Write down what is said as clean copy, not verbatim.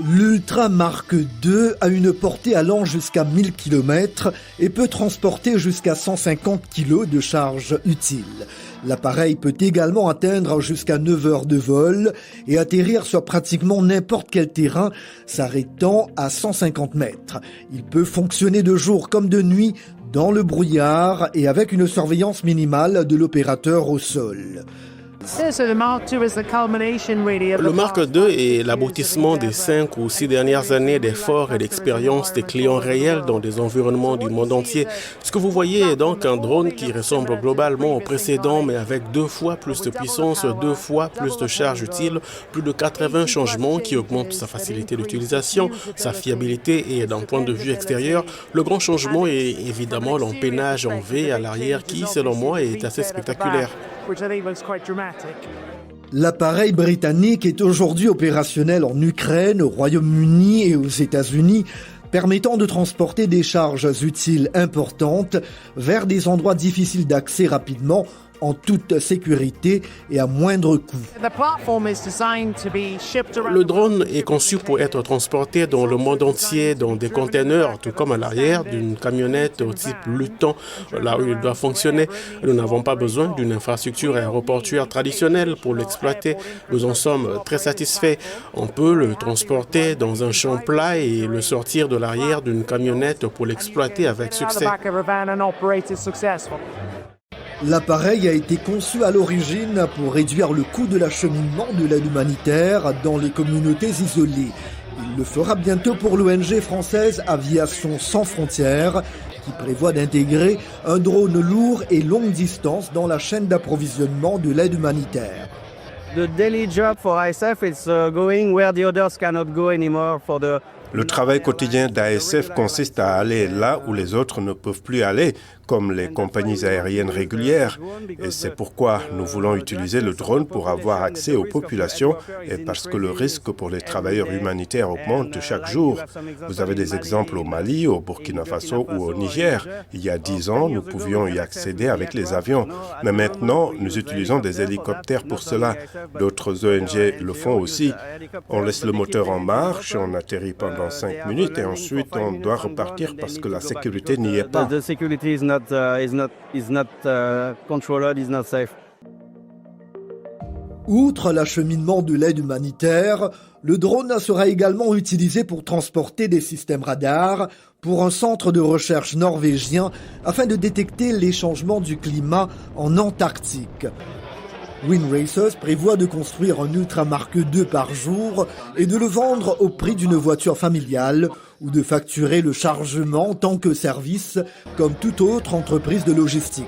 L'Ultra Mark II a une portée allant jusqu'à 1000 km et peut transporter jusqu'à 150 kg de charge utile. L'appareil peut également atteindre jusqu'à 9 heures de vol et atterrir sur pratiquement n'importe quel terrain, s'arrêtant à 150 mètres. Il peut fonctionner de jour comme de nuit, dans le brouillard et avec une surveillance minimale de l'opérateur au sol. Le Mark II est l'aboutissement des 5 ou 6 dernières années d'efforts et d'expériences des clients réels dans des environnements du monde entier. Ce que vous voyez est donc un drone qui ressemble globalement au précédent, mais avec 2 fois plus de puissance, 2 fois plus de charge utile, plus de 80 changements qui augmentent sa facilité d'utilisation, sa fiabilité et d'un point de vue extérieur, le grand changement est évidemment l'empennage en V à l'arrière qui, selon moi, est assez spectaculaire. L'appareil britannique est aujourd'hui opérationnel en Ukraine, au Royaume-Uni et aux États-Unis, permettant de transporter des charges utiles importantes vers des endroits difficiles d'accès rapidement, en toute sécurité et à moindre coût. Le drone est conçu pour être transporté dans le monde entier dans des containers, tout comme à l'arrière d'une camionnette au type Luton, là où il doit fonctionner. Nous n'avons pas besoin d'une infrastructure aéroportuaire traditionnelle pour l'exploiter. Nous en sommes très satisfaits. On peut le transporter dans un champ plat et le sortir de l'arrière d'une camionnette pour l'exploiter avec succès. L'appareil a été conçu à l'origine pour réduire le coût de l'acheminement de l'aide humanitaire dans les communautés isolées. Il le fera bientôt pour l'ONG française Aviation Sans Frontières, qui prévoit d'intégrer un drone lourd et longue distance dans la chaîne d'approvisionnement de l'aide humanitaire. The daily job for ISF is going where the others cannot go anymore for the Le travail quotidien d'ASF consiste à aller là où les autres ne peuvent plus aller, comme les compagnies aériennes régulières. Et c'est pourquoi nous voulons utiliser le drone pour avoir accès aux populations et parce que le risque pour les travailleurs humanitaires augmente chaque jour. Vous avez des exemples au Mali, au Burkina Faso ou au Niger. Il y a 10 ans, nous pouvions y accéder avec les avions. Mais maintenant, nous utilisons des hélicoptères pour cela. D'autres ONG le font aussi. On laisse le moteur en marche, on atterrit pendant 5 minutes et ensuite on doit repartir parce que la sécurité n'y est pas. Outre l'acheminement de l'aide humanitaire, le drone sera également utilisé pour transporter des systèmes radars pour un centre de recherche norvégien afin de détecter les changements du climat en Antarctique. Wind Racers prévoit de construire un Ultra Mark II par jour et de le vendre au prix d'une voiture familiale ou de facturer le chargement en tant que service comme toute autre entreprise de logistique.